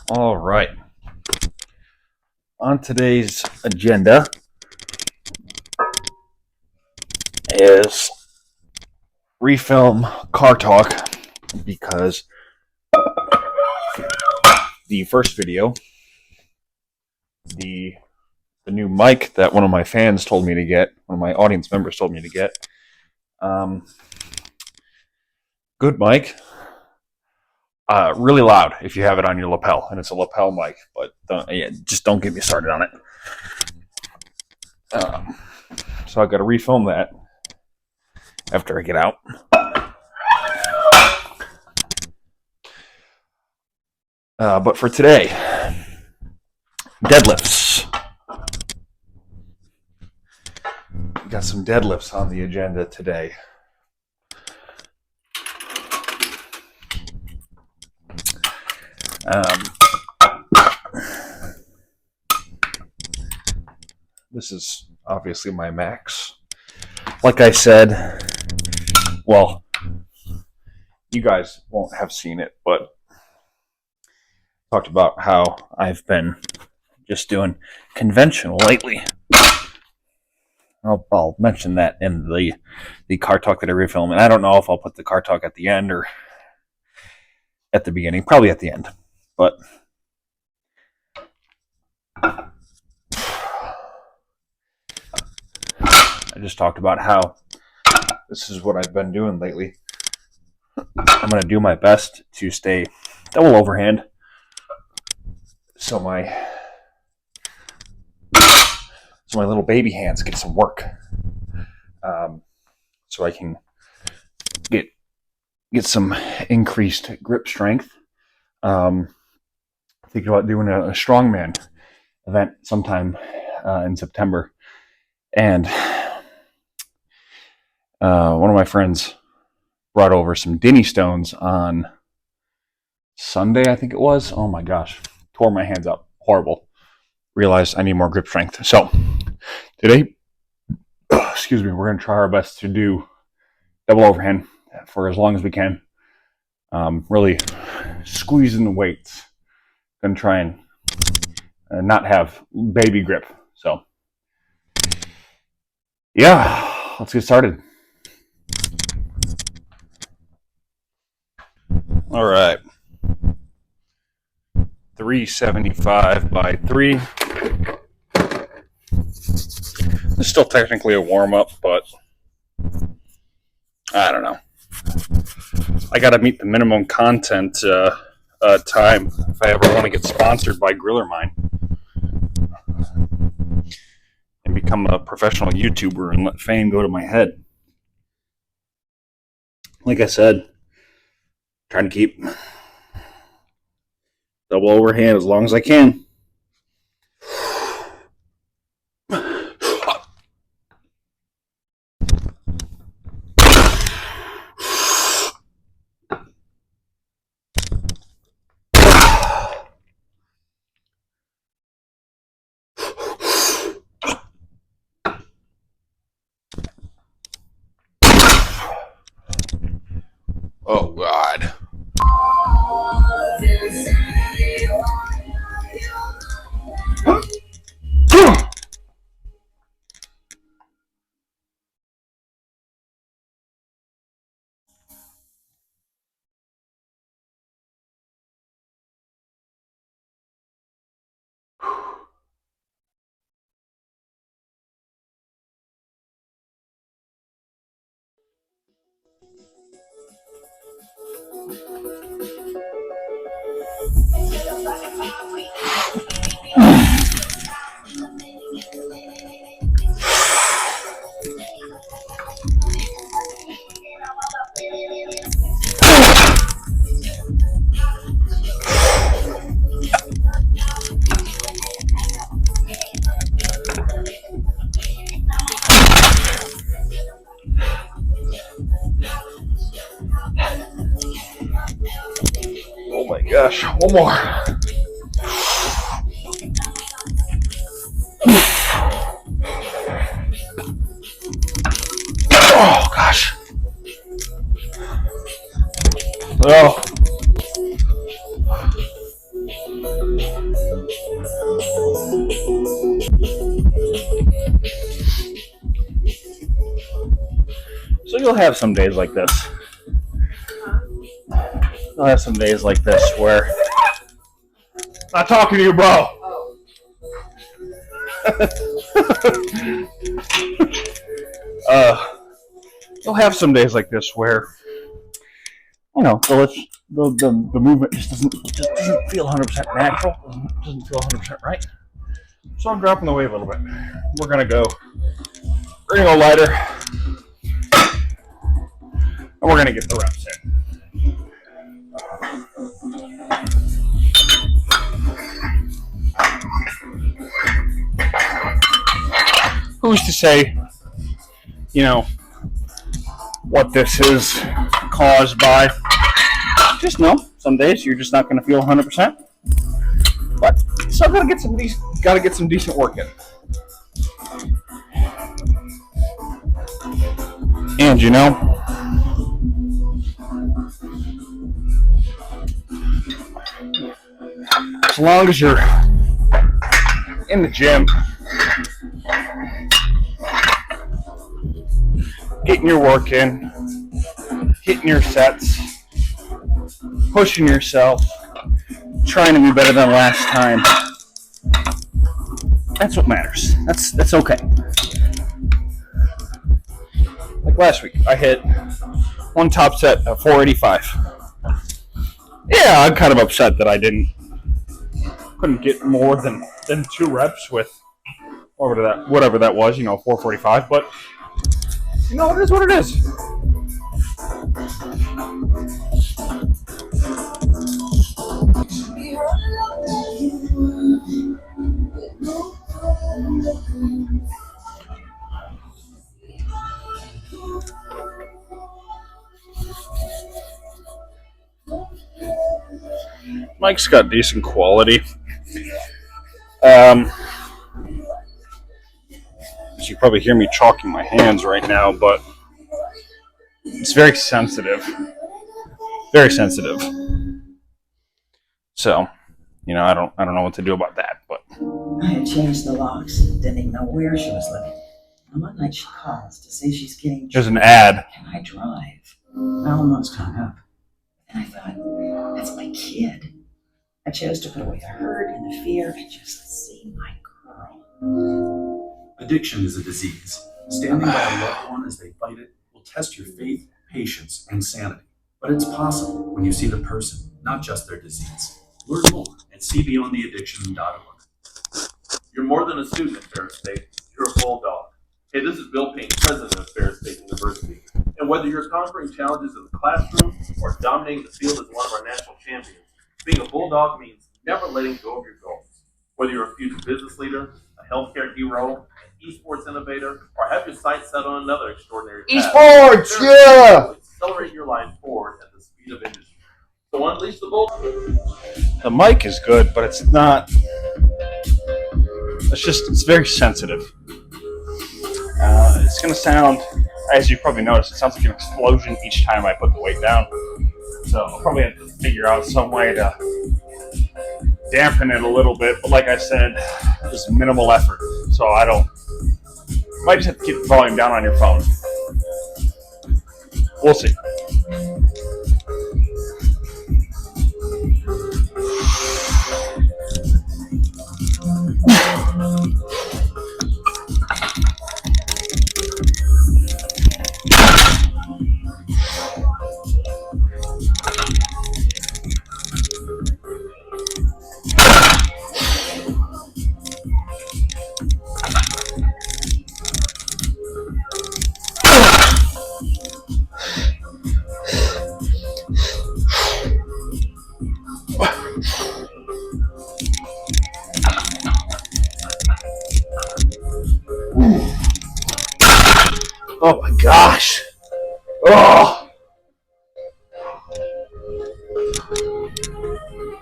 All right. On today's agenda is refilm car talk, because the first video, the new mic that one of my fans told me to get, one of my audience members told me to get, good mic, really loud if you have it on your lapel, and it's a lapel mic, but just don't get me started on it. So I got to refilm that after I get out. But for today, deadlifts. Got some deadlifts on the agenda today. This is obviously my max. Like I said, well, you guys won't have seen it, but talked about how I've been just doing conventional lately. I'll mention that in the car talk that I refilm, and I don't know if I'll put the car talk at the end or at the beginning. Probably at the end, but I just talked about how this is what I've been doing lately. I'm going to do my best to stay double overhand, so my little baby hands get some work, so I can get some increased grip strength. Thinking about doing a strongman event sometime in September, and one of my friends brought over some Dinny stones on Sunday, I think it was. Oh my gosh, tore my hands up, horrible. Realized I need more grip strength. So today, excuse me, we're going to try our best to do double overhand for as long as we can. Really squeezing the weights. Going to try and not have baby grip. So yeah, let's get started. All right. 375 by 3. It's still technically a warm-up, but I don't know. I got to meet the minimum content time if I ever want to get sponsored by Griller Mine and become a professional YouTuber and let fame go to my head. Like I said, trying to keep double overhand as long as I can. Oh God. Oh my gosh, one more. Oh. So you'll have some days like this. You'll have some days like this where not talking to you, bro. You'll have some days like this where the movement just doesn't feel 100% natural. Doesn't feel 100% right. So I'm dropping the weight a little bit. We're gonna go lighter, and we're gonna get the reps in. Who's to say, what this is caused by? Just know, some days you're just not going to feel 100%, but still gotta get some decent work in. And as long as you're in the gym, getting your work in, hitting your sets, pushing yourself, trying to be better than last time, that's what matters. That's okay. Like last week, I hit one top set at 485. Yeah, I'm kind of upset that I couldn't get more than 2 reps with whatever that was, 445, but it is what it is. Mike's got decent quality. As you probably hear me chalking my hands right now, but it's very sensitive. Very sensitive. So, I don't know what to do about that, but I had changed the locks, didn't even know where she was living. And one night she calls to say she's getting there's an ad. Can I drive? I almost hung up. And I thought, that's my kid. I chose to put away the hurt and the fear and just see my girl. Addiction is a disease. Standing by a loved one as they fight it will test your faith, patience, and sanity. But it's possible when you see the person, not just their disease. Learn more at cbeyondtheaddiction.org. You're more than a student at Ferris State. You're a bulldog. Hey, this is Bill Payne, president of Ferris State University. And whether you're conquering challenges in the classroom or dominating the field as one of our national champions, being a bulldog means never letting go of your goals. Whether you're a future business leader, a healthcare hero, an esports innovator, or have your sights set on another extraordinary path. Esports, yeah! Accelerate your life forward at the speed of industry. So unleash the bulldog. The mic is good, but it's not. It's very sensitive. It's going to sound, as you probably noticed, it sounds like an explosion each time I put the weight down. So I'll probably have to figure out some way to dampen it a little bit. But like I said, there's minimal effort. So might just have to keep the volume down on your phone. We'll see. Oh my gosh. Oh.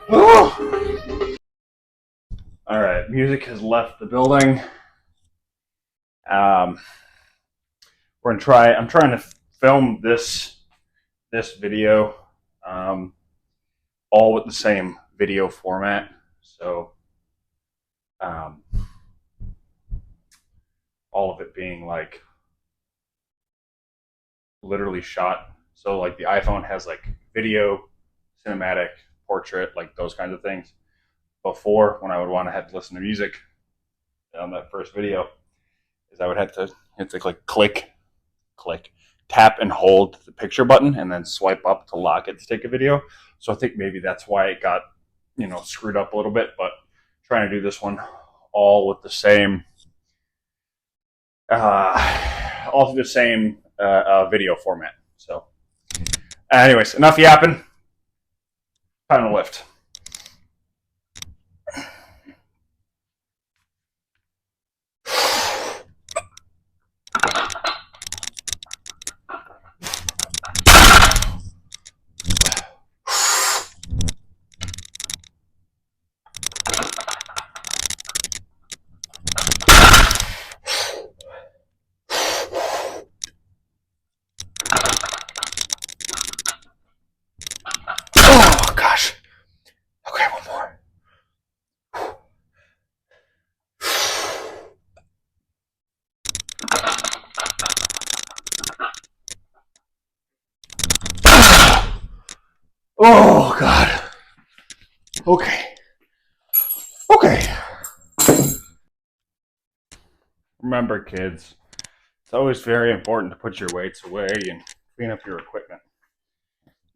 Oh. All right, music has left the building. I'm trying to film this video all with the same video format. So all of it being like literally shot. So like the iPhone has like video, cinematic, portrait, like those kinds of things. Before, when I would want to have to listen to music on that first video, is I would have to like click, tap and hold the picture button and then swipe up to lock it to take a video. So I think maybe that's why it got, screwed up a little bit, but trying to do this one all with the same video format. So anyways, enough yapping. Time to lift. Oh gosh. Okay, one more. Oh god. Okay. Remember, kids, it's always very important to put your weights away and clean up your equipment.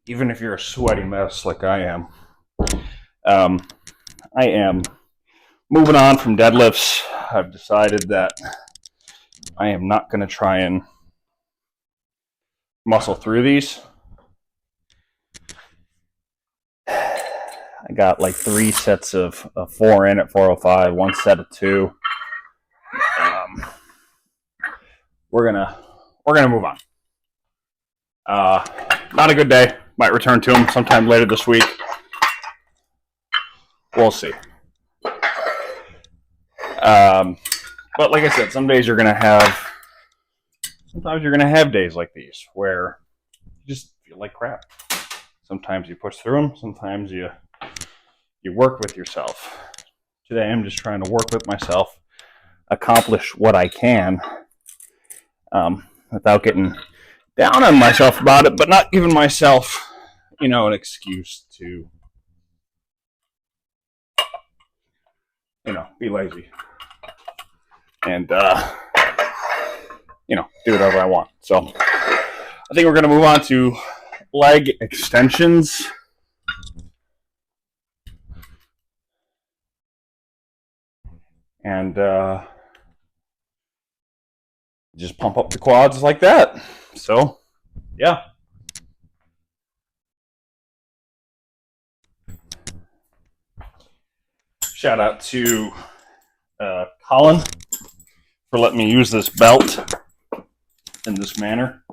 Even if you're a sweaty mess like I am. I am moving on from deadlifts. I've decided that I am not going to try and muscle through these. I got like 3 sets of 4 in at 405, 1 set of 2. We're gonna move on. Not a good day. Might return to them sometime later this week. We'll see. But like I said, sometimes you're gonna have days like these where you just feel like crap. Sometimes you push through them. Sometimes you work with yourself. Today I'm just trying to work with myself, accomplish what I can, without getting down on myself about it, but not giving myself, an excuse to, be lazy and, do whatever I want. So I think we're going to move on to leg extensions. And just pump up the quads like that. So, yeah. Shout out to Colin for letting me use this belt in this manner.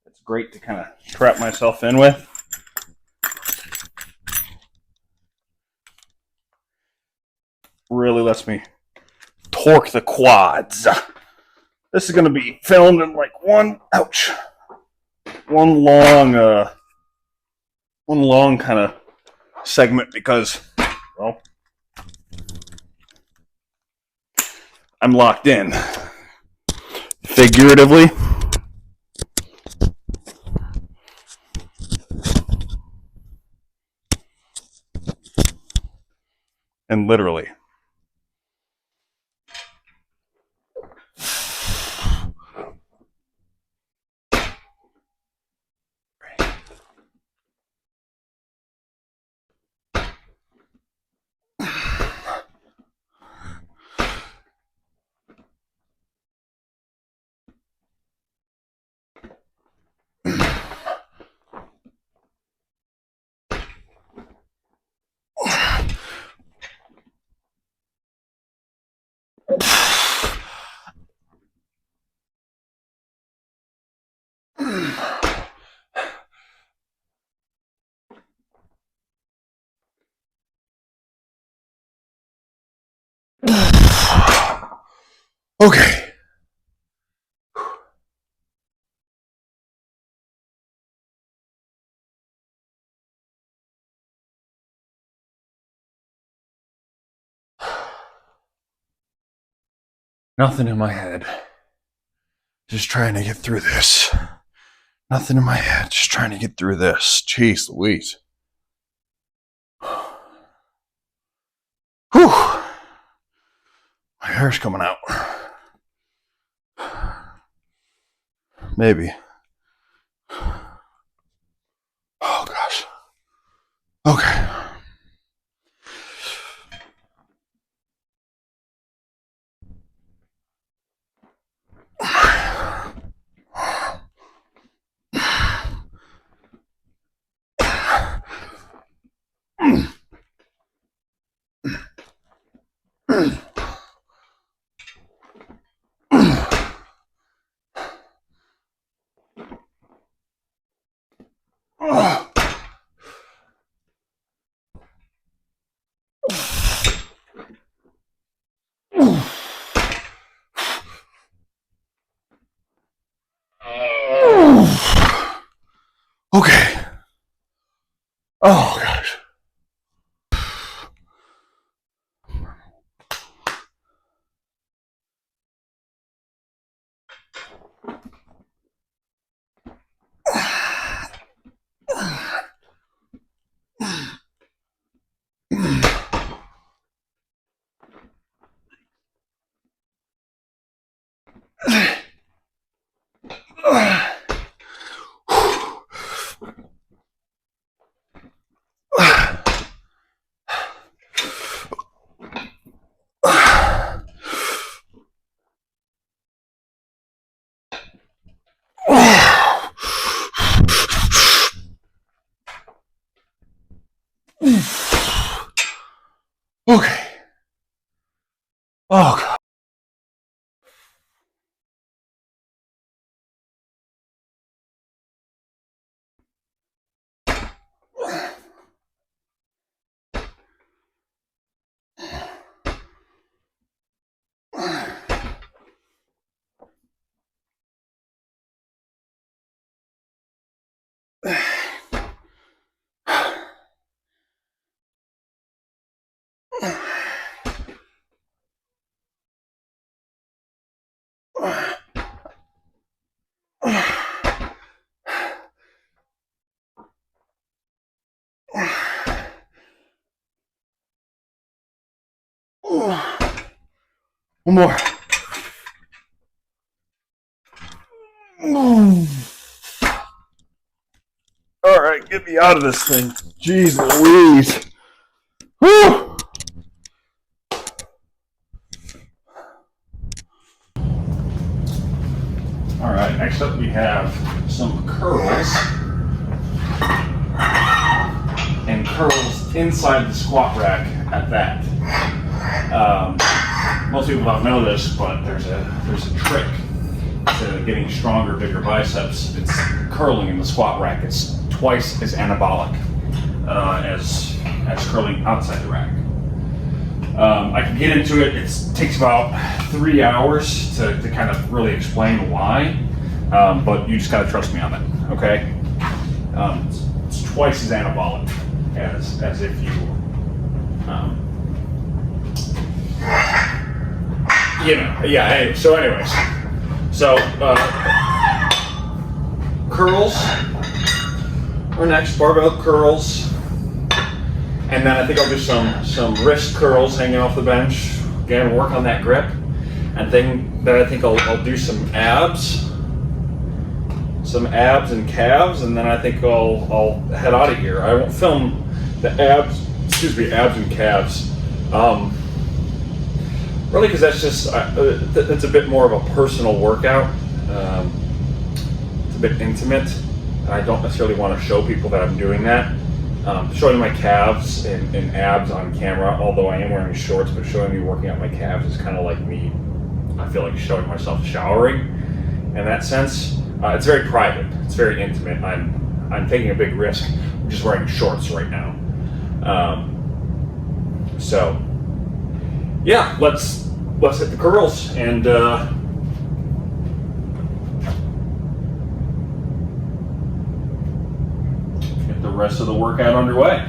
It's great to kind of trap myself in with. Really lets me torque the quads. This is going to be filmed in like one long kind of segment because, well, I'm locked in. Figuratively. And literally. Okay. Nothing in my head. Just trying to get through this. Nothing in my head. Just trying to get through this. Jeez Louise. Whew. My hair's coming out. Maybe. Oh gosh. Okay. Okay. Oh gosh. Okay. Oh god. One more. All right, get me out of this thing. Jeez Louise. Whew. All right, next up we have some curls. And curls inside the squat rack at that. Most people don't know this, but there's a trick to getting stronger, bigger biceps. It's curling in the squat rack. It's twice as anabolic as curling outside the rack. I can get into it. It takes about 3 hours to kind of really explain why, but you just gotta trust me on that, okay? It's twice as anabolic as if you, yeah. Hey, so anyways, curls are next, barbell curls. And then I think I'll do some wrist curls hanging off the bench. Again, work on that grip. And then I think I'll do some abs and calves, and then I think I'll head out of here. I won't film the abs and calves. Really, because that's just it's a bit more of a personal workout. It's a bit intimate. I don't necessarily want to show people that I'm doing that. Showing my calves and abs on camera, although I am wearing shorts, but showing me working out my calves is kind of like me, I feel like showing myself showering in that sense. It's very private, it's very intimate. I'm taking a big risk. I'm just wearing shorts right now. So yeah, let's hit the curls and the rest of the workout underway.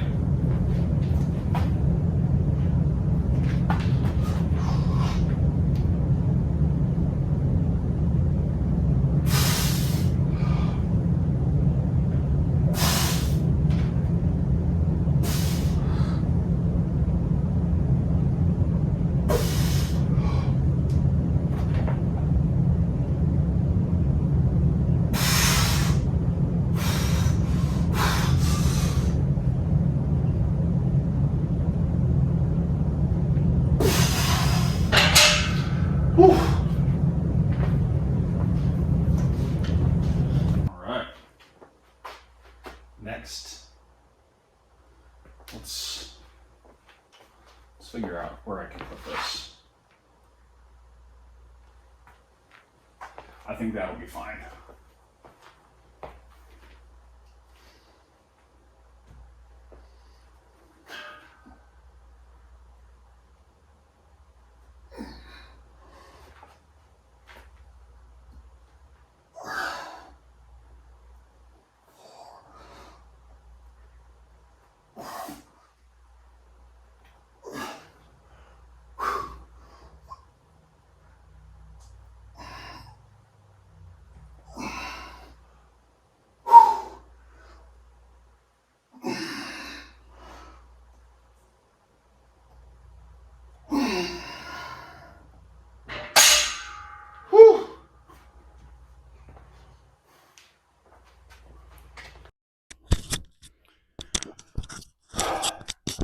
Whew. All right. Next, let's figure out where I can put this. I think that'll be fine. Whew.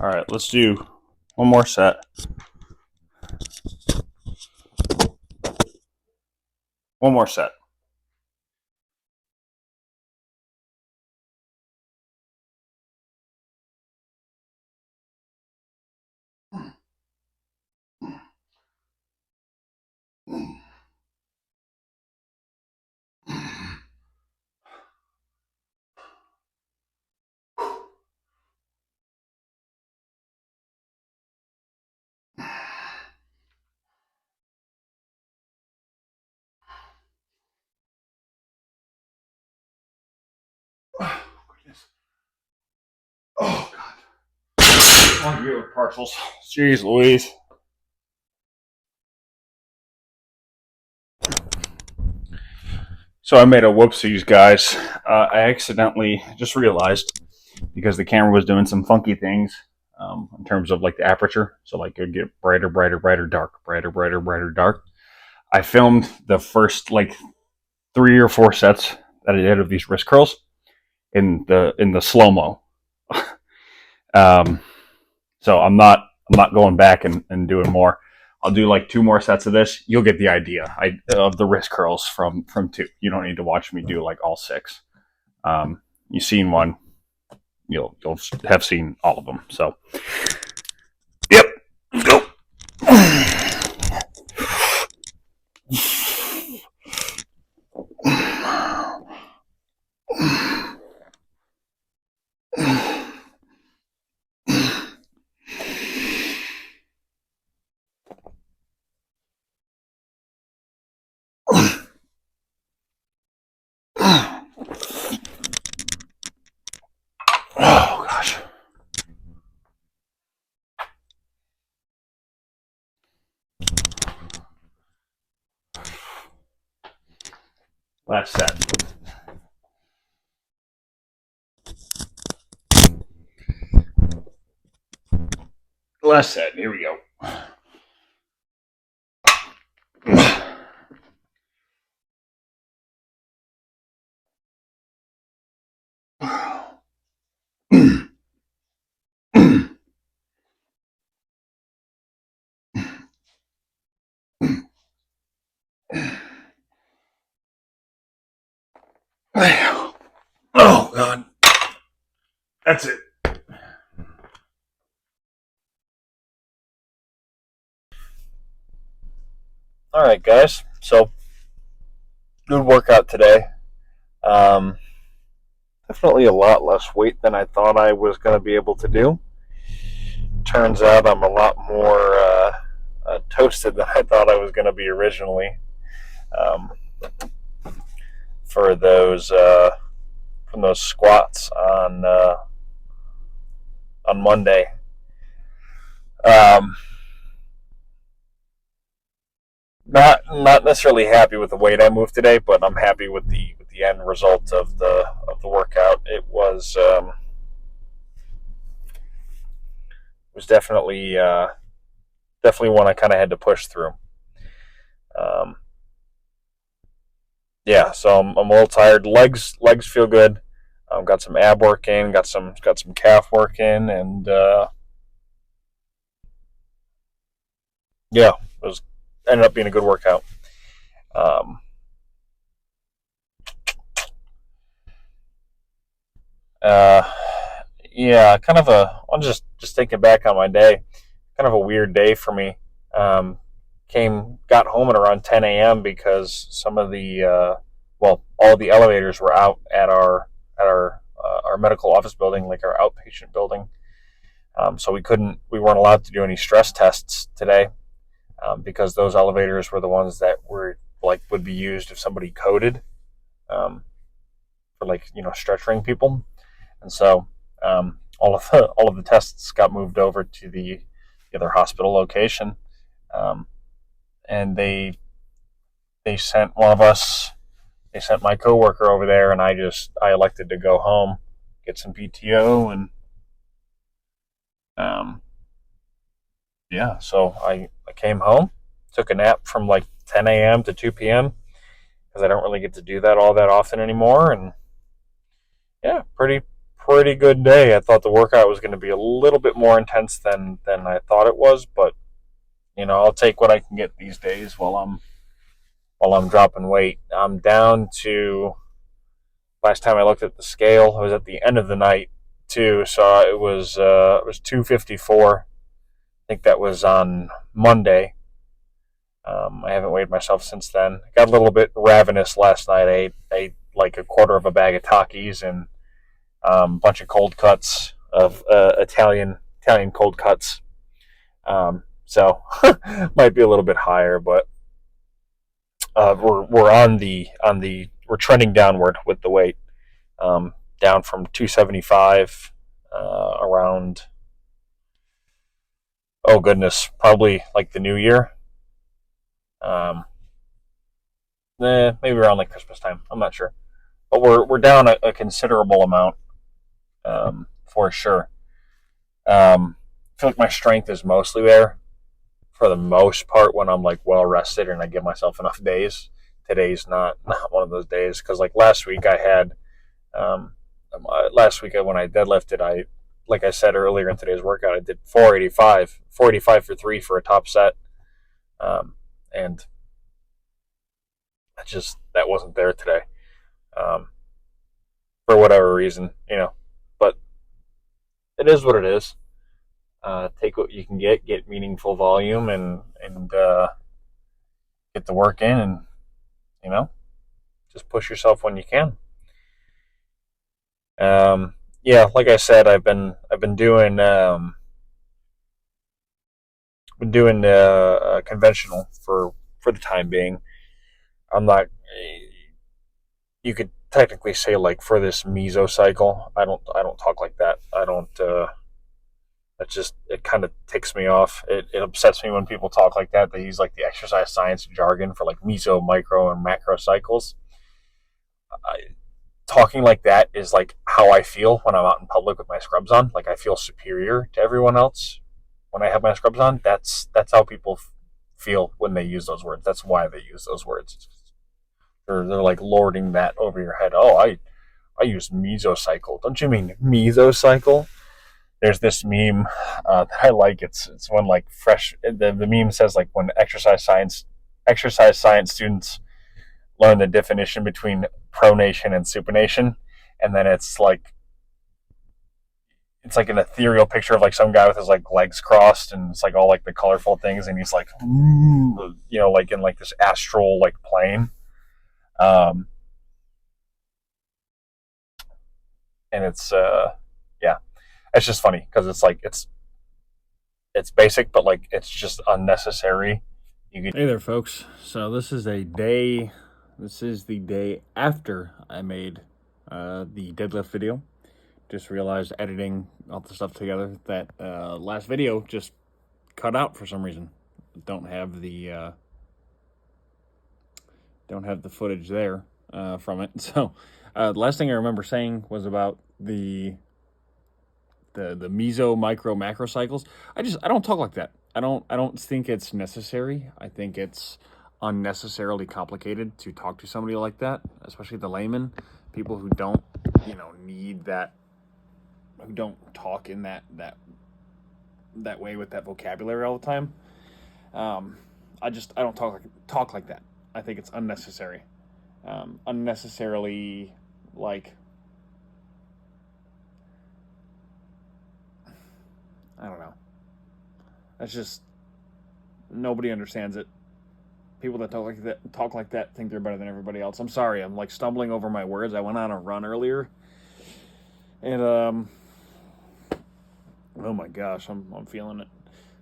All right, let's do one more set. One more set. Oh, goodness. Oh, God. Oh, you with partials. Jeez Louise. So I made a whoopsies, guys. I accidentally just realized, because the camera was doing some funky things in terms of like the aperture. So like it would get brighter, brighter, brighter, dark, brighter, brighter, brighter, dark. I filmed the first like 3 or 4 sets that I did of these wrist curls in the slow mo. So I'm not going back and doing more. I'll do like 2 more sets of this. You'll get the idea of the wrist curls from 2. You don't need to watch me do like all 6. You've seen one, you'll have seen all of them. So, yep, let's go. Oh, gosh. Last set. Last set. Here we go. Oh, God. That's it. All right, guys. So, good workout today. Definitely a lot less weight than I thought I was going to be able to do. Turns out I'm a lot more toasted than I thought I was going to be originally. For those from those squats on Monday. Not necessarily happy with the weight I moved today, but I'm happy with the end result of the workout. It was definitely one I kind of had to push through. Yeah, so I'm a little tired. Legs feel good. Got some ab work in, got some calf work in, and yeah, it was ended up being a good workout. Yeah, kind of I'm just thinking back on my day, kind of a weird day for me. Um, got home at around 10 a.m. because some of the, all the elevators were out at our medical office building, like our outpatient building. So we weren't allowed to do any stress tests today, because those elevators were the ones that would be used if somebody coded, um, for stretching people. And so, all of the tests got moved over to the other hospital location, um, and they sent one of us. They sent my coworker over there, and I elected to go home, get some PTO, and yeah. So I came home, took a nap from like 10 a.m. to 2 p.m. because I don't really get to do that all that often anymore, and yeah, pretty good day. I thought the workout was going to be a little bit more intense than I thought it was, but I'll take what I can get these days while I'm dropping weight. I'm down to, last time I looked at the scale, I was at the end of the night too, so it was 254. I think that was on Monday. I haven't weighed myself since then. I got a little bit ravenous last night. I ate like a quarter of a bag of Takis and a bunch of cold cuts of Italian cold cuts. So might be a little bit higher, but we're trending downward with the weight, down from 275, around, oh goodness, probably like the new year. Um, Maybe around like Christmas time. I'm not sure, but we're down a considerable amount, for sure. I feel like my strength is mostly there for the most part when I'm like well rested and I give myself enough days. Today's not one of those days because like last week I had, last week when I deadlifted, like I said earlier in today's workout, I did 485 for 3 for a top set, and that wasn't there today, um, for whatever reason, But it is what it is. Take what you can get meaningful volume, and get the work in, and you know, just push yourself when you can. Yeah, like I said, I've been doing conventional for the time being. I'm not. You could technically say like for this mesocycle. I don't talk like that. I don't. It kind of ticks me off. It upsets me when people talk like that. They use like the exercise science jargon for like meso, micro, and macro cycles. I, Talking like that is like how I feel when I'm out in public with my scrubs on. Like I feel superior to everyone else when I have my scrubs on. That's how people feel when they use those words. That's why they use those words. They're like lording that over your head. Oh, I use mesocycle. Don't you mean mesocycle? There's this meme, that I like. It's when like fresh. The meme says like when exercise science students learn the definition between pronation and supination, and then it's like an ethereal picture of like some guy with his like legs crossed, and it's like all like the colorful things, and he's like, like in like this astral like plane. Um, and yeah, it's just funny because it's like it's basic, but like it's just unnecessary. Hey there, folks. So this is a day. This is the day after I made the deadlift video. Just realized editing all the stuff together that last video just cut out for some reason. Don't have the footage there from it. So the last thing I remember saying was about the meso, micro, macro cycles. I don't talk like that. I don't think it's necessary. I think it's unnecessarily complicated to talk to somebody like that, especially the layman, people who don't need that, who don't talk in that way with that vocabulary all the time. I don't talk like that. I think it's unnecessary. Unnecessarily, like, I don't know. That's just, nobody understands it. People that talk like that think they're better than everybody else. I'm sorry, I'm like stumbling over my words. I went on a run earlier, and oh my gosh, I'm feeling it.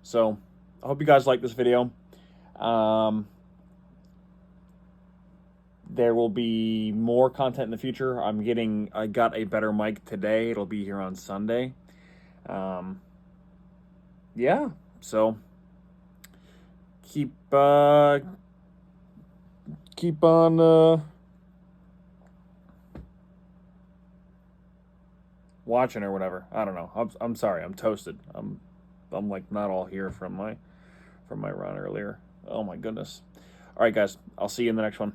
So I hope you guys like this video. There will be more content in the future. I got a better mic today. It'll be here on Sunday. Yeah, so keep on watching or whatever. I don't know. I'm sorry. I'm toasted. I'm like not all here from my run earlier. Oh my goodness. All right, guys. I'll see you in the next one.